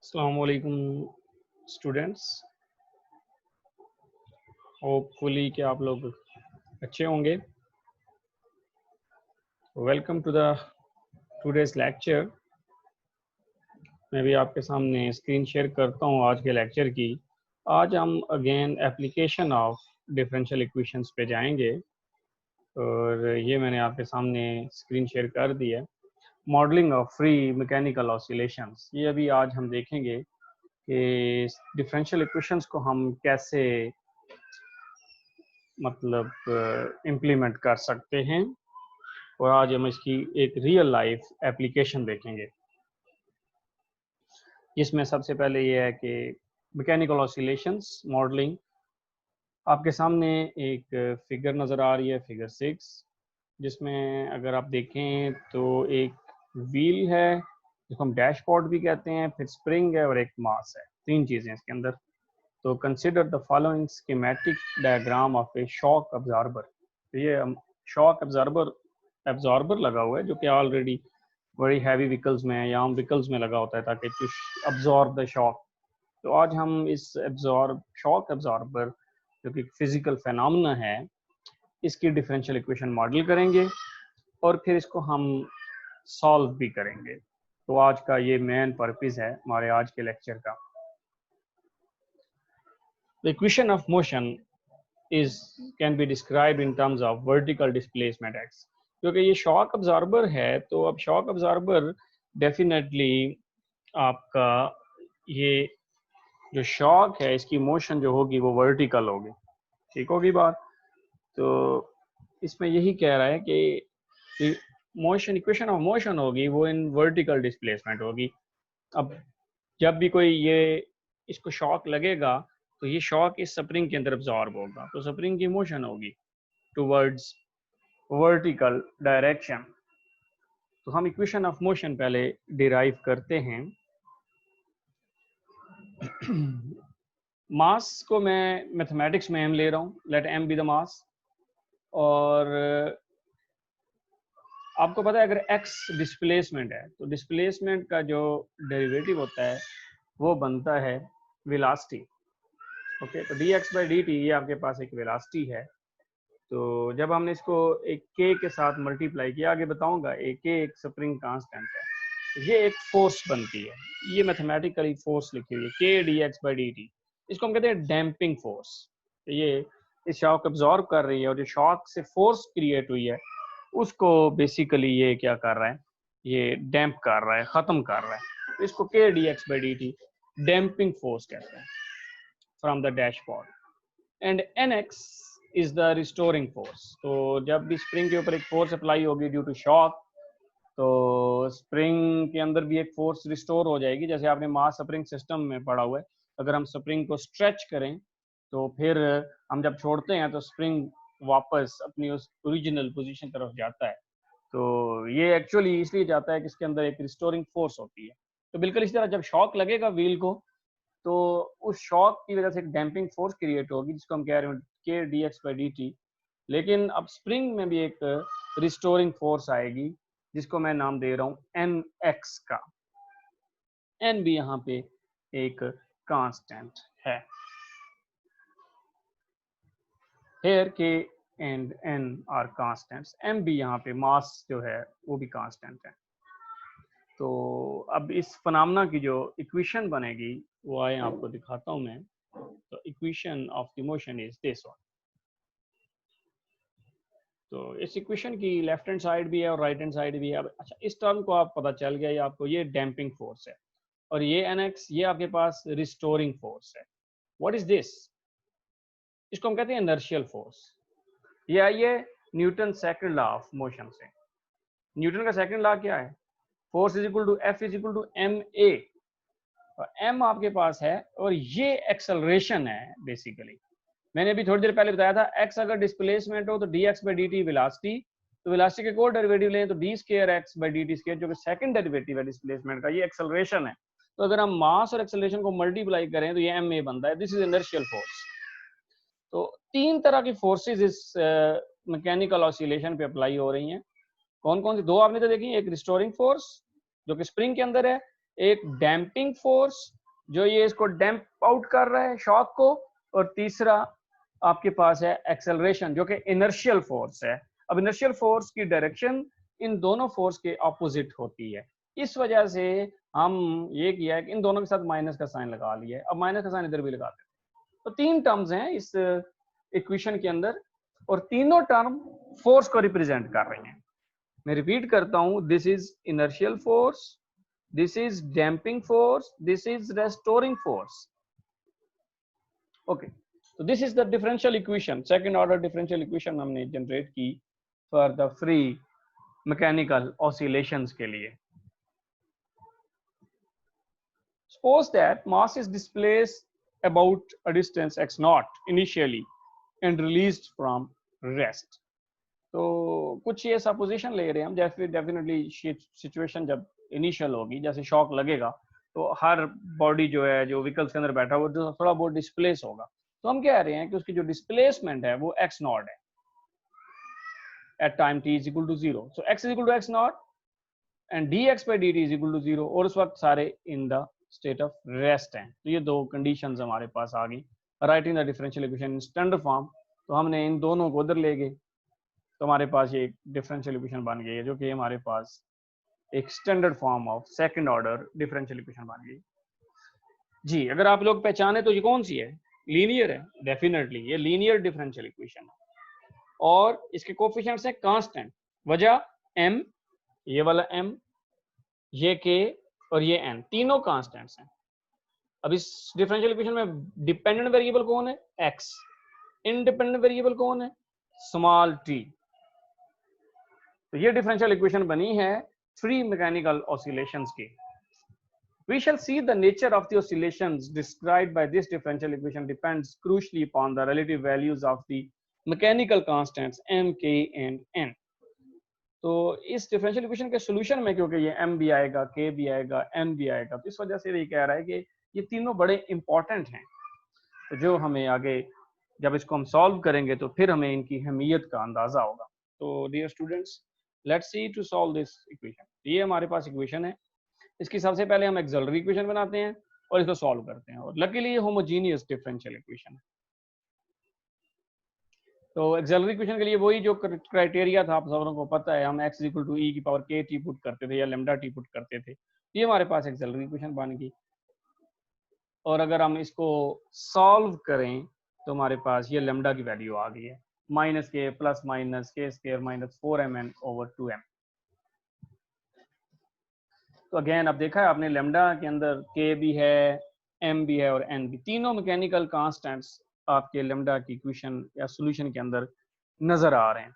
अस्सलाम वालेकुम students. Hopefully कि आप लोग अच्छे होंगे। Welcome to the today's lecture. मैं भी आपके सामने स्क्रीन शेयर करता हूँ आज के लेक्चर की। आज हम again application of differential equations पे जाएंगे और ये मैंने आपके सामने स्क्रीन शेयर कर दी है। Modelling of free mechanical oscillations, ये अभी आज हम देखेंगे कि डिफरेंशियल इक्वेशंस को हम कैसे मतलब इम्प्लीमेंट कर सकते हैं और आज हम इसकी एक रियल लाइफ एप्लीकेशन देखेंगे, जिसमें सबसे पहले ये है कि मैकेनिकल ऑसिलेशंस मॉडलिंग। आपके सामने एक फिगर नज़र आ रही है, फिगर 6, जिसमें अगर आप देखें तो एक व्हील है जिसको हम डैशबोर्ड भी कहते हैं, फिर स्प्रिंग है और एक मास है। तीन चीज़ें इसके अंदर। तो consider the following schematic diagram of A shock absorber. तो ये शॉक एब्जॉर्बर लगा हुआ है जो कि ऑलरेडी बड़ी हैवी व्हीकल्स में या आम व्हीकल्स में लगा होता है ताकि टू अब्जॉर्ब द शॉक। तो आज हम इस शॉक एब्जॉर्बर जो कि फिजिकल फेनोमेना है, इसकी डिफरेंशियल इक्वेशन मॉडल करेंगे और फिर इसको हम सॉल्व भी करेंगे। तो आज का ये मेन पर्पस है हमारे आज के लेक्चर का। The equation of motion can be described in terms of vertical displacement x। क्योंकि ये शॉक अब्जॉर्बर है तो अब शॉक अब्जॉर्बर डेफिनेटली आपका ये जो शॉक है इसकी मोशन जो होगी वो वर्टिकल होगी। ठीक होगी बात। तो इसमें यही कह रहा है कि मोशन इक्वेशन ऑफ मोशन होगी वो इन वर्टिकल डिस्प्लेसमेंट होगी। अब जब भी कोई ये इसको शॉक लगेगा तो ये शॉक इस स्प्रिंग के अंदर अब्जॉर्ब होगा, तो स्प्रिंग की मोशन होगी टुवर्ड्स वर्टिकल डायरेक्शन। तो हम इक्वेशन ऑफ मोशन पहले डिराइव करते हैं। मास को मैं मैथमेटिक्स में m ले रहा हूँ, let m be the mass. और आपको पता है अगर x डिस्प्लेसमेंट है तो डिस्प्लेसमेंट का जो डेरिवेटिव होता है वो बनता है वेलोसिटी। ओके, तो dx बाई dt ये आपके पास एक वेलोसिटी है। तो जब हमने इसको एक k के साथ मल्टीप्लाई किया, आगे बताऊंगा, k एक स्प्रिंग कांस्टेंट है, तो ये एक फोर्स बनती है। ये मैथमेटिकली फोर्स लिखी हुई है k dx बाई dt। इसको हम कहते हैं डैम्पिंग फोर्स। तो ये इस शॉक अब्जॉर्ब कर रही है और जो शॉक से फोर्स क्रिएट हुई है उसको बेसिकली ये क्या कर रहा है, ये डैम्प कर रहा है, खत्म कर रहा है। तो इसको k dx by dt damping force कहते हैं from the dashboard. And nx is the restoring force. तो जब भी स्प्रिंग के ऊपर एक फोर्स अप्लाई होगी ड्यू टू शॉक, तो स्प्रिंग के अंदर भी एक फोर्स रिस्टोर हो जाएगी। जैसे आपने मास स्प्रिंग सिस्टम में पढ़ा हुआ है, अगर हम स्प्रिंग को स्ट्रेच करें तो फिर हम जब छोड़ते हैं तो स्प्रिंग वापस अपनी उस ओरिजिनल पोजीशन तरफ जाता है। तो ये एक्चुअली इसलिए जाता है कि इसके अंदर एक रिस्टोरिंग फोर्स होती है। तो बिल्कुल इसी तरह जब शॉक लगेगा व्हील को तो उस शॉक की वजह से एक डैम्पिंग फोर्स क्रिएट होगी जिसको हम कह रहे हैं k dx by dt। लेकिन अब स्प्रिंग में भी एक रिस्टोरिंग फोर्स आएगी जिसको मैं नाम दे रहा हूं nx का। n भी यहाँ पे एक कांस्टेंट है। Here k and n are constants। m भी यहाँ पे मास जो है वो भी कांस्टेंट है। तो अब इस फिनोमेना की जो इक्वेशन बनेगी वो आए आपको दिखाता हूं मैं। तो equation of the motion is this one. तो इस इक्वेशन की लेफ्ट हैंड साइड भी है और राइट हैंड साइड भी है। अब अच्छा, इस टर्म को आप पता चल गया, ये आपको ये डैम्पिंग फोर्स है और ये nx ये आपके पास रिस्टोरिंग फोर्स है। What is this? इसको हम कहते हैं इनर्शियल फोर्स। ये आइए Newton second law of motion से। न्यूटन का सेकंड लॉ क्या है? Force is equal to F is equal to M A. M आपके पास है और ये एक्सेलरेशन है बेसिकली। मैंने अभी थोड़ी देर पहले बताया था x अगर डिस्प्लेसमेंट हो तो dx बाई dt वेलोसिटी, तो वेलोसिटी के कोई डेरिवेटिव लें तो d square x by dt square जो कि सेकंड डेरिवेटिव है डिस्प्लेसमेंट का, ये एक्सेलरेशन है। तो अगर हम मास और एक्सेलरेशन को मल्टीप्लाई करें तो ये ma बनता है। This is inertial force. तो तीन तरह की फोर्सेज इस मैकेनिकल ऑसिलेशन पे अप्लाई हो रही हैं। कौन कौन सी? दो आपने तो देखी, एक रिस्टोरिंग फोर्स जो कि स्प्रिंग के अंदर है, एक डैम्पिंग फोर्स जो ये इसको डैम्प आउट कर रहा है शॉक को, और तीसरा आपके पास है एक्सेलरेशन जो कि इनर्शियल फोर्स है। अब इनर्शियल फोर्स की डायरेक्शन इन दोनों फोर्स के ऑपोजिट होती है, इस वजह से हम ये किया है कि इन दोनों के साथ माइनस का साइन लगा लिया है। अब माइनस का साइन इधर भी लगाते हैं। तो तीन टर्म्स हैं इस इक्वेशन के अंदर और तीनों टर्म फोर्स को रिप्रेजेंट कर रही हैं। मैं रिपीट करता हूं, this is inertial force, this is damping force, this is restoring force. Okay, तो this is the differential equation, second order differential equation हमने जनरेट की for the free mechanical oscillations के लिए। Suppose that mass is displaced about a distance x naught initially and released from rest. तो कुछ ये supposition ले रहे हैं हम, जैसे डेफिनेटली सिचुएशन जब इनिशियल होगी, जैसे शॉक लगेगा तो हर बॉडी जो है जो व्हीकल्स के अंदर बैठा हुआ वो थोड़ा बहुत डिस्प्लेस होगा। तो हम कह रहे हैं कि उसकी जो डिस्प्लेसमेंट है वो x नॉट है at time t is equal to 0। So x is equal to x naught and dx by dt is equal to 0, और उस वक्त सारे in the state of rest हैं। तो ये दो कंडीशंस हमारे पास आ गई। Writing the differential equation in standard form, तो हमने इन दोनों को उधर ले गए, तो हमारे पास ये डिफरेंशियल इक्वेशन बन गई है जो कि हमारे पास एक standard form of second order differential equation बन गई। जी, अगर आप लोग पहचाने तो ये कौन सी है? लीनियर है, डेफिनेटली ये लीनियर डिफरेंशियल इक्वेशन है और इसके कोफिशिएंट्स हैं कांस्टेंट। वजह m, ये वाला m, ये k और ये n, तीनों कांस्टेंट्स हैं। अब इस डिफरेंशियल इक्वेशन में डिपेंडेंट वेरिएबल कौन है? x, इंडिपेंडेंट वेरिएबल कौन है? Small t। तो ये डिफरेंशियल इक्वेशन बनी है फ्री मैकेनिकल ऑसिलेशंस की। We shall see the nature of the oscillations described by this differential equation depends crucially upon the relative values of the mechanical constants m, k and n. तो इस differential equation के solution में क्योंकि ये m भी आएगा, k भी आएगा, n भी आएगा, तो इस वजह से ये कह रहा है कि ये तीनों बड़े इंपॉर्टेंट हैं। तो जो हमें आगे जब इसको हम सॉल्व करेंगे तो फिर हमें इनकी अहमियत का अंदाजा होगा। तो dear students, let's see to solve this equation. ये हमारे पास इक्वेशन है, इसकी सबसे पहले हम एक्सिलरी इक्वेशन बनाते हैं और इसको सॉल्व करते हैं, और लकीली ये होमोजीनियस डिफरेंशियल इक्वेशन है। तो एक्सिलरी इक्वेशन के लिए वही जो क्राइटेरिया था आप सबको पता है, हम x इक्वल टू e की पावर k t पुट करते थे या लैम्डा t पुट करते थे। ये हमारे पास एक्सिलरी इक्वेशन बन गई, और अगर हम इसको सॉल्व करें तो हमारे पास ये लैम्डा की वैल्यू आ गई है माइनस के प्लस माइनस के square minus 4mn over 2m। तो अगेन अब देखा है आपने, लैम्डा के अंदर k भी है, m भी है और n भी, तीनों मैकेनिकल कांस्टेंट्स आपके लैम्डा की इक्वेशन या सॉल्यूशन के अंदर नजर आ रहे हैं।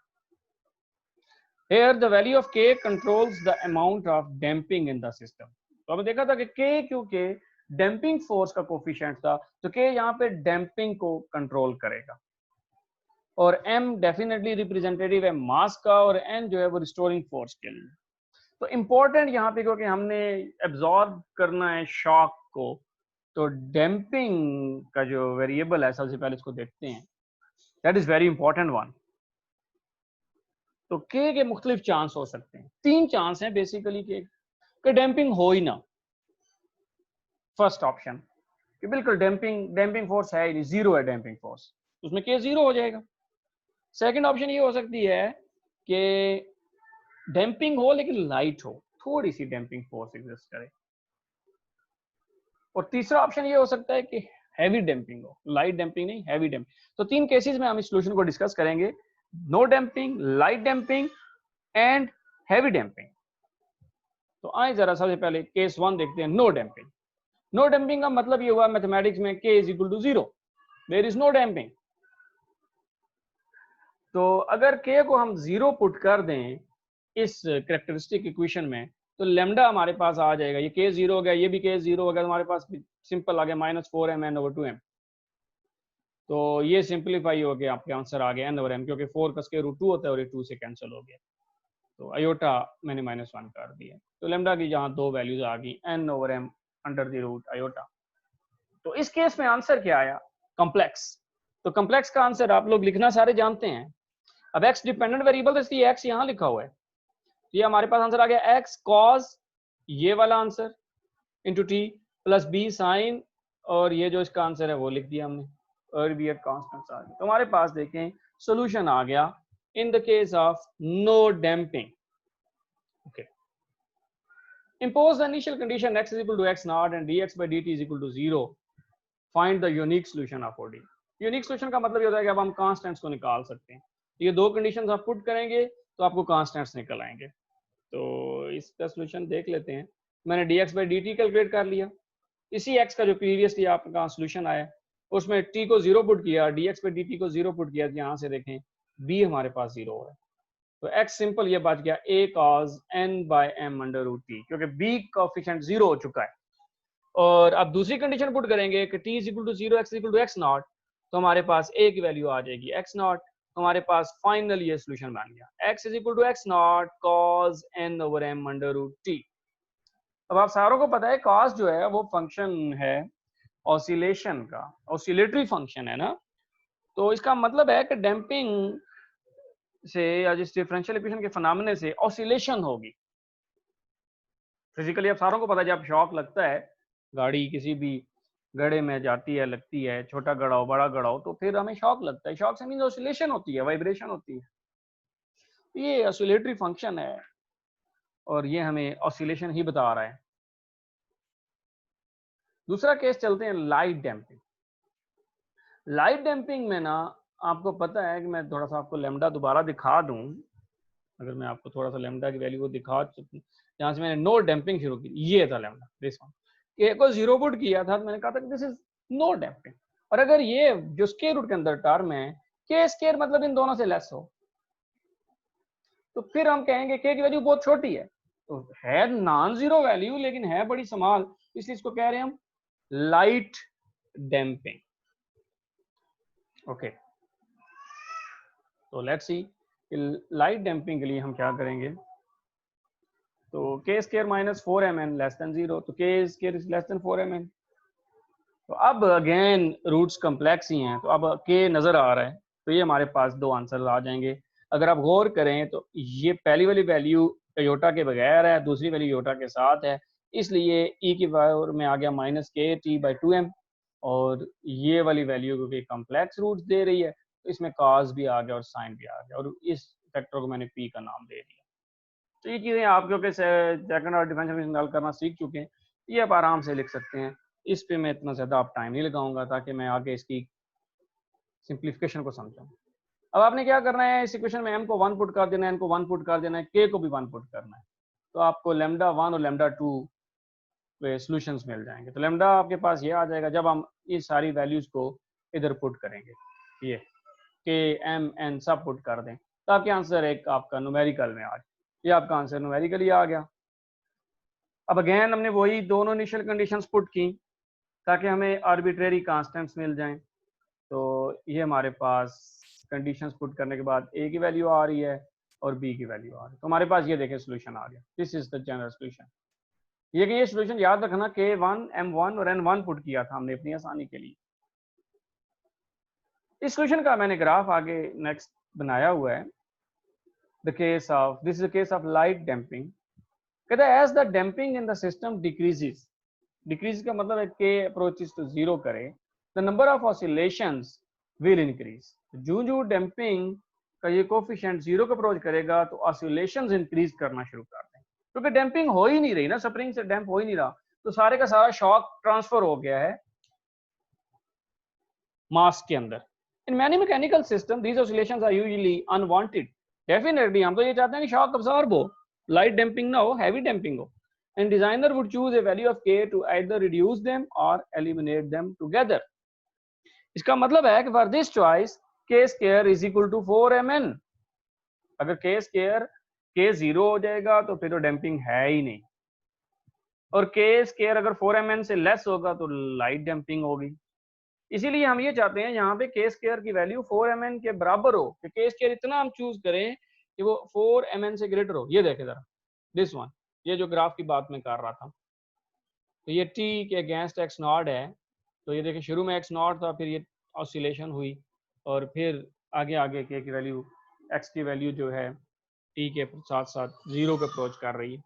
Here the value of k controls the amount of damping in the system। तो हमने देखा था कि k क्योंकि डैम्पिंग फोर्स का कोफिशिएंट था तो k यहाँ पे डैम्पिंग को कंट्रोल करेगा, और m डेफिनेटली रिप्रेजेंटेटिव है मास का, और n जो है वो रिस्टोरिंग फोर्स के लिए। तो इम्पोर्टेंट यहाँ पे क्योंकि हमने एब्जॉर्ब करना है शॉक को, तो डैम्पिंग का जो वेरिएबल है सबसे पहले इसको देखते हैं, that is very important one. तो k के मुख्तलिफ चांस हो सकते हैं, तीन चांस हैं बेसिकली कि डैम्पिंग हो ही ना। फर्स्ट ऑप्शन कि बिल्कुल डैम्पिंग फोर्स है ही नहीं, जीरो है डैम्पिंग फोर्स, उसमें k जीरो हो जाएगा। सेकंड ऑप्शन ये हो सकती है कि डैम्पिंग हो लेकिन लाइट हो, थोड़ी सी डैम्पिंग फोर्स एग्जिस्ट करे। और तीसरा ऑप्शन ये हो सकता है कि हैवी डैम्पिंग हो, लाइट डैम्पिंग नहीं, हैवी डैम्पिंग। तो तीन केसेस में हम इस सॉल्यूशन को डिस्कस करेंगे, no damping, light damping and heavy damping. तो आए जरा सबसे पहले केस वन देखते हैं, नो डैम्पिंग। नो डैम्पिंग का मतलब ये हुआ मैथमेटिक्स में k is equal to 0, there is no damping. तो अगर k को हम 0 पुट कर दें इस कैरेक्टरिस्टिक इक्वेशन में तो लैम्डा हमारे पास आ जाएगा, ये k 0 हो गया, ये भी k 0 हो गया, तो हमारे पास सिंपल आ गया माइनस 4mn ओवर 2m। तो ये सिंपलीफाई हो गया, आपके आंसर आ गया n ओवर m, क्योंकि 4 का स्क्वायर रूट 2 होता है और ये 2 से कैंसिल हो गया। तो आयोटा मैंने -1 कर दिया, तो लैम्डा की जहाँ दो वैल्यूज आ गई, n over m under the root iota. तो इस केस में आंसर क्या आया? कॉम्प्लेक्स। तो कॉम्प्लेक्स का आंसर आप लोग लिखना सारे जानते हैं। अब x डिपेंडेंट वेरिएबल तो इसलिए x यहाँ लिखा हुआ है, तो ये हमारे पास आंसर आ गया x cos, ये वाला answer into T plus B sine, और ये जो इसका आंसर है वो लिख दिया हमने, और बी एट कॉन्स्टेंट आ गया। तो हमारे पास देखें सोल्यूशन आ गया in the case of no damping. Okay, impose the initial condition x is equal to x naught and dx by dt is equal to 0, find the unique solution of ODE। Unique solution का मतलब ये होता है कि अब हम constants को निकाल सकते हैं। ये दो कंडीशंस आप पुट करेंगे तो आपको कांस्टेंट्स निकल आएंगे। तो इसका सोल्यूशन देख लेते हैं। मैंने dx by dt कैलकुलेट कर लिया, इसी x का जो प्रीवियसली आपका सोल्यूशन आया उसमें t को 0 पुट किया, dx by dt को 0 पुट किया, यहाँ से देखें b हमारे पास 0 है, तो x सिंपल ये बच गया a cos n by m under root t, क्योंकि b कोएफिशिएंट 0 हो चुका है। और अब दूसरी कंडीशन पुट करेंगे कि t is equal to 0 x equal to x naught, तो हमारे पास a की वैल्यू आ जाएगी x नॉट। तो हमारे पास फाइनल ये सोल्यूशन बन गया x is equal to x naught cos n over m under root t। अब आप सारों को पता है cos जो है वो फंक्शन है ऑसिलेशन का, ऑसिलेटरी फंक्शन है ना, तो इसका मतलब है कि डैम्पिंग से या जिस डिफरेंशियल इक्वेशन के फिनोमेना से ऑसिलेशन होगी। फिजिकली आप सारों को पता है जब शॉक लगता है, गाड़ी किसी भी गड्ढे में जाती है, लगती है, छोटा गड्ढा हो बड़ा गड्ढा हो, तो फिर हमें शॉक लगता है। शॉक से मीन ऑसिलेशन होती है, वाइब्रेशन होती है, ये ऑसिलेटरी फंक्शन है और ये हमें ऑसिलेशन ही बता रहा है। दूसरा केस चलते हैं लाइट डैम्पिंग। लाइट डैम्पिंग में ना आपको पता है कि मैं थोड़ा सा आपको लैम्डा दोबारा दिखा दूं, अगर मैं आपको थोड़ा सा लैम्डा की वैल्यू को दिखा चुकी, जहां से मैंने नो डैम्पिंग शुरू की, ये था लैम्डा, दिस वन, के को 0 पुट किया था, तो मैंने कहा था कि दिस इज नो डैम्पिंग। और अगर ये जो स्क्वायर रूट के अंदर टर्म है के स्क्वायर मतलब इन दोनों से लेस हो, तो फिर हम कहेंगे के की वैल्यू बहुत छोटी है, तो है नॉन जीरो वैल्यू लेकिन है बड़ी स्मॉल, इसलिए इसको कह रहे हैं हम लाइट डैम्पिंग। ओके, तो लेट्स सी लाइट डैम्पिंग के लिए हम क्या करेंगे। तो के square minus 4mn less than 0, तो के square is less than 4mn। तो अब अगेन रूट्स कम्प्लेक्स ही हैं, तो अब के नजर आ रहा है, तो ये हमारे पास दो आंसर आ जाएंगे। अगर आप गौर करें तो ये पहली वाली वैल्यू योटा के बगैर है, दूसरी वैल्यू योटा के साथ है, इसलिए ई की पावर में आ गया माइनस के टी बाई 2m, और ये वाली वैल्यू क्योंकि कम्प्लेक्स रूट्स दे रही है तो इसमें कॉस भी आ गया और साइन भी आ गया, और इस फैक्टर को मैंने पी का नाम दे दिया। तो ये चीज़ें आप क्योंकि सेकंड और डिफरेंशियल हल करना सीख चुके हैं, ये आप आराम से लिख सकते हैं। इस पे मैं इतना ज़्यादा आप टाइम नहीं लगाऊंगा ताकि मैं आगे इसकी सिंप्लीफिकेशन को समझाऊं। अब आपने क्या करना है, इस इक्वेशन में m को 1 पुट कर देना है, n को 1 पुट कर देना है, k को भी 1 पुट करना है, तो आपको लैम्डा 1 और लैम्डा 2 पे सॉल्यूशंस मिल जाएंगे। तो लैम्डा आपके पास ये आ जाएगा जब हम ये सारी वैल्यूज को इधर पुट करेंगे, ये k m n सब पुट कर दें, तो आपके आंसर एक आपका न्यूमेरिकल में आ जाए, ये आपका आंसर न्यूमेरिकली आ गया। अब अगेन हमने वही दोनों इनिशियल कंडीशंस पुट की ताकि हमें आर्बिट्रेरी कांस्टेंट्स मिल जाएं। तो ये हमारे पास कंडीशंस पुट करने के बाद a की वैल्यू आ रही है और b की वैल्यू आ रही है, तो हमारे पास ये देखें सोल्यूशन आ गया। This is the general solution. ये सोल्यूशन याद रखना, k1 m1 और n1 पुट किया था हमने अपनी आसानी के लिए। इस सोल्यूशन का मैंने ग्राफ आगे नेक्स्ट बनाया हुआ है। The case of this is the case of light damping. कहता है as the damping in the system decreases, decrease का मतलब है के अप्रोचेस टू जीरो करे, the number of oscillations will increase. जो जो डैम्पिंग का ये कोफिशिएंट जीरो को अप्रोच करेगा तो ऑसिलेशंस इंक्रीज करना शुरू कर दें, क्योंकि डैम्पिंग हो ही नहीं रही ना, स्प्रिंग से डैम्प हो ही नहीं रहा, तो सारे का सारा शॉक ट्रांसफर हो गया है मास के अंदर। In many mechanical system these oscillations are usually unwanted. Definitely हम तो ये चाहते हैं कि शॉक अब्सॉर्ब हो, लाइट डैम्पिंग ना हो, हैवी डैम्पिंग हो, and designer would choose a value of k to either reduce them or eliminate them together। इसका मतलब है कि for this choice k square is equal to 4mn। अगर k square k 0 हो जाएगा तो फिर तो डैम्पिंग है ही नहीं, और k square अगर 4mn से लेस होगा तो लाइट डैम्पिंग होगी। इसीलिए हम ये चाहते हैं यहाँ पे k square की वैल्यू 4mn के बराबर हो, कि k square इतना हम चूज करें कि वो 4mn से ग्रेटर हो। ये देखें जरा दिस वन, ये जो ग्राफ की बात मैं कर रहा था, तो ये t के अगेंस्ट x नॉट है, तो ये देखिए शुरू में x नॉट था, फिर ये ऑसिलेशन हुई, और फिर आगे आगे k की वैल्यू, x की वैल्यू जो है t के साथ साथ जीरो को अप्रोच कर रही है।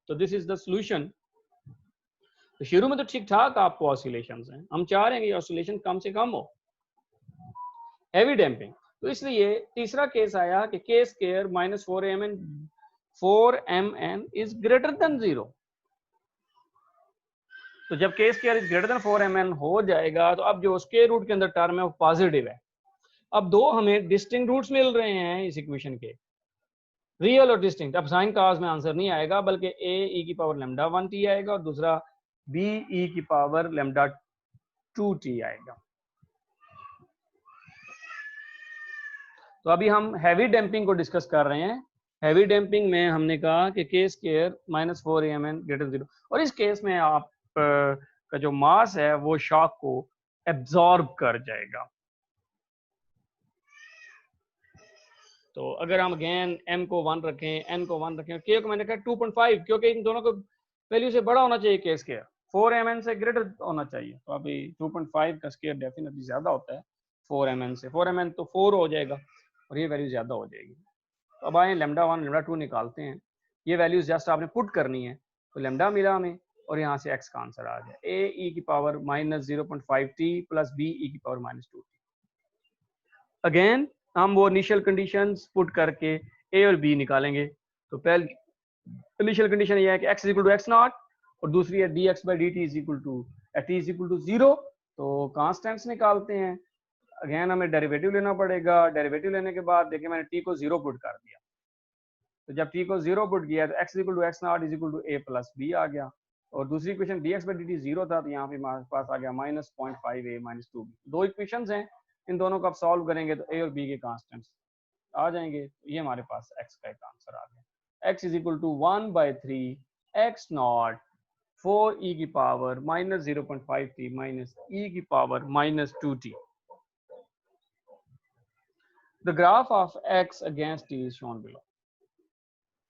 तो दिस इज द सॉल्यूशन तो शुरू में तो ठीक ठाक आपको ऑसिलेशन हैं, हम चाह रहे हैं कि ऑसिलेशन कम से कम हो, हैवी डैम्पिंग। तो इसलिए तीसरा केस आया कि के square minus 4mn is greater than 0। तो जब के square is greater than 4mn हो जाएगा तो अब जो स्क्वायर रूट के अंदर टर्म है वो पॉजिटिव है। अब दो हमें डिस्टिंक्ट रूट्स मिल रहे हैं इस इक्वेशन के, रियल और डिस्टिंक्ट। अब साइन काज में आंसर नहीं आएगा बल्कि ए ई की पावर लैम्डा 1t आएगा और दूसरा बी ई की पावर लैम्डा 2t आएगा। तो अभी हम हैवी डैम्पिंग को डिस्कस कर रहे हैं। हैवी डैम्पिंग में हमने कहा कि के स्क्वायर माइनस 4mn ग्रेटर 0, और इस केस में आप का जो मास है वो शॉक को एब्जॉर्ब कर जाएगा। तो अगर हम अगेन m को 1 रखें, n को 1 रखें, k को मैंने कहा 2.5, क्योंकि इन दोनों को वैल्यू से बड़ा होना चाहिए के स्क्वायर, 4mn से ग्रेटर होना चाहिए। तो अभी 2.5 का स्क्वायर डेफिनेटली ज्यादा होता है 4mn से, 4mn तो 4 हो जाएगा और ये वैल्यू ज्यादा हो जाएगी। तो अब आए लैम्डा 1 लैम्डा 2 निकालते हैं, ये वैल्यूज जस्ट आपने पुट करनी है। तो लैम्डा मिला हमें और यहाँ से x का आंसर आ गया, ए ई की power minus 0.5t plus B E की पावर माइनस 2t। अगेन हम वो इनिशियल कंडीशंस पुट करके ए और बी निकालेंगे। तो पहली इनिशियल कंडीशन ये है कि x is equal to x naught और दूसरी है dx by dt is equal to t is equal to 0। तो कांस्टेंट्स निकालते हैं। अगेन हमें डेरिवेटिव लेना पड़ेगा। डेरिवेटिव लेने के बाद देखिए मैंने t को 0 पुट कर दिया। तो जब t को 0 पुट किया तो x is equal to x naught is equal to a plus b आ गया। और दूसरी इक्वेशन dx बाई dt 0 था तो यहाँ पे हमारे पास आ गया माइनस 0.5a माइनस 2b। दो इक्वेशंस हैं, इन दोनों को आप सॉल्व करेंगे तो a और b के कांस्टेंट्स आ जाएंगे। ये हमारे पास x का एक आंसर आ गया, x is equal to 1/3 x naught 4e की power minus 0.5t minus e की power minus 2t। The graph of x against t is shown below.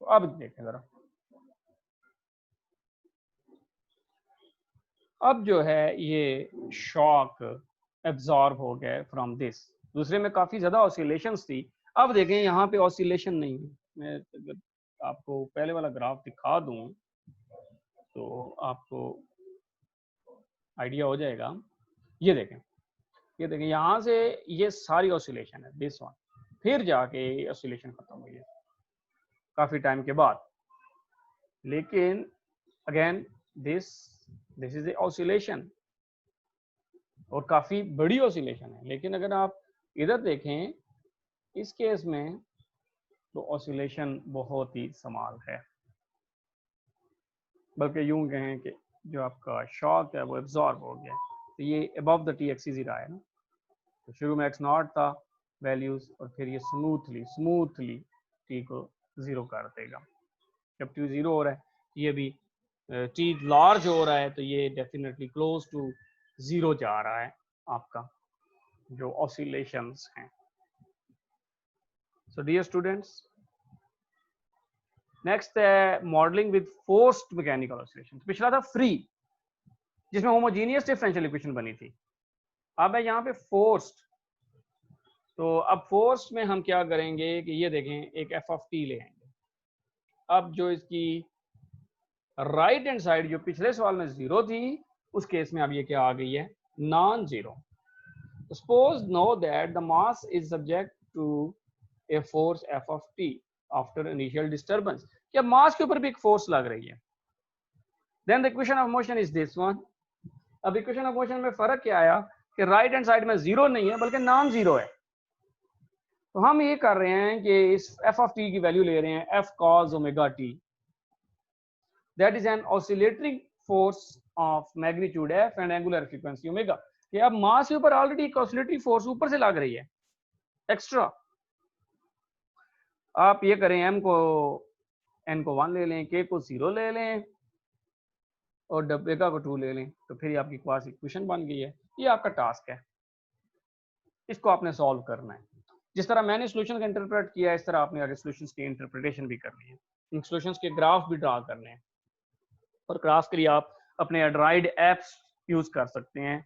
तो अब देखें जरा, अब जो है ये शॉक एब्जॉर्ब हो गया फ्रॉम दिस। दूसरे में काफी ज्यादा ऑसिलेशंस थी, अब देखें यहाँ पे ऑसिलेशन नहीं है। मैं अगर आपको पहले वाला ग्राफ दिखा दूं तो आपको आइडिया हो जाएगा। ये देखें, ये देखें, यहाँ से ये सारी ऑसिलेशन है दिस वन, फिर जाके ऑसिलेशन खत्म हुई है काफी टाइम के बाद। लेकिन again this is a oscillation और काफी बड़ी ऑसिलेशन है। लेकिन अगर आप इधर देखें इस केस में तो ऑसिलेशन बहुत ही समाल है, बल्कि यूं कहें कि जो आपका शॉक है वो एब्जॉर्ब हो गया। तो ये अबव द टी एक्सिस ही रहा है ना। तो शुरू में एक्स नॉट था वैल्यूज और फिर ये स्मूथली टी को 0 कर देगा। जब टी 0 हो रहा है ये भी टी लार्ज हो रहा है तो ये डेफिनेटली क्लोज टू 0 जा रहा है आपका जो ऑसिलेशंस हैं। सो डियर स्टूडेंट्स, नेक्स्ट है modelling with forced mechanical oscillation. पिछला था फ्री जिसमें होमोजीनियस डिफरेंशियल इक्वेशन बनी थी, अब है यहाँ पे फोर्स्ड। तो अब फोर्स में हम क्या करेंगे कि ये देखें एक एफ ऑफ टी ले आएंगे। अब जो इसकी राइट हैंड साइड जो पिछले सवाल में 0 थी उस केस में अब ये क्या आ गई है, non zero. Suppose now that the mass is subject to a force F of T after initial disturbance. क्या मास के ऊपर भी एक फोर्स लग रही है। Then the equation of motion is this one. अब इक्वेशन ऑफ मोशन में फर्क क्या आया कि राइट हैंड साइड में 0 नहीं है बल्कि नॉन जीरो है। तो हम ये कर रहे हैं कि इस एफ ऑफ टी की वैल्यू ले रहे हैं F cos omega T, that is an oscillatory force of magnitude F and angular frequency omega. कि अब मास के ऊपर ऑलरेडी एक ऑसिलेटरी फोर्स ऊपर से लग रही है एक्स्ट्रा। आप ये करें एम को एन को 1 ले लें, के को 0 ले लें और डब्बेगा को 2 ले लें, तो फिर आपकी क्वास इक्वेशन बन गई है। ये आपका टास्क है, इसको आपने सॉल्व करना है। जिस तरह मैंने सॉल्यूशन का इंटरप्रेट किया है इस तरह आपने आगे सॉल्यूशंस की इंटरप्रिटेशन भी करनी है, इन सॉल्यूशंस के ग्राफ भी ड्रा करने हैं। और ग्राफ के लिए आप अपने एंड्रॉइड ऐप्स यूज कर सकते हैं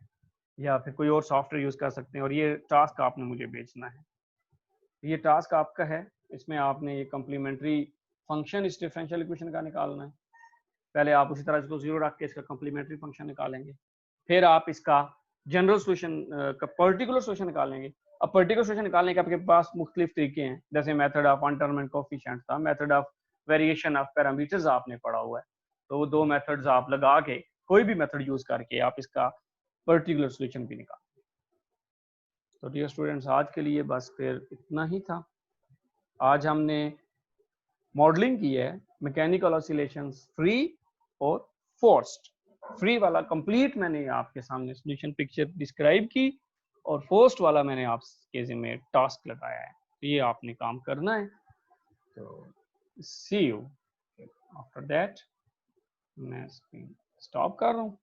या फिर कोई और सॉफ्टवेयर यूज कर सकते हैं। और ये टास्क आपने मुझे भेजना है, ये टास्क आपका है। इसमें आपने ये कम्प्लीमेंट्री फंक्शन इस डिफरेंशियल इक्वेशन का निकालना है पहले आप उसी तरह इसको 0 रख के इसका कम्प्लीमेंट्री फंक्शन निकालेंगे, फिर आप इसका जनरल सोल्यूशन का पर्टिकुलर सोल्यूशन निकालेंगे। अब पर्टिकुलर सोल्यूशन निकालने के आपके पास मुख्तलिफ तरीके हैं, जैसे मेथड ऑफ अनडिटरमिनेट कोएफिशिएंट था, method of variation of parameters आपने पढ़ा हुआ है। तो वो दो मेथड्स आप लगा के कोई भी मेथड यूज करके आप इसका पर्टिकुलर सोल्यूशन भी निकाल। तो डियर स्टूडेंट्स, आज के लिए बस फिर इतना ही था। आज हमने मॉडलिंग की है मैकेनिकल ऑसिलेशंस फ्री और फोर्स्ड। फ्री वाला कंप्लीट मैंने आपके सामने सॉल्यूशन पिक्चर डिस्क्राइब की, और फोर्स्ड वाला मैंने आपके ज़िम्मे टास्क लगाया है, तो ये आपने काम करना है। तो सी यू आफ्टर दैट। मैं स्क्रीन स्टॉप कर रहा हूँ।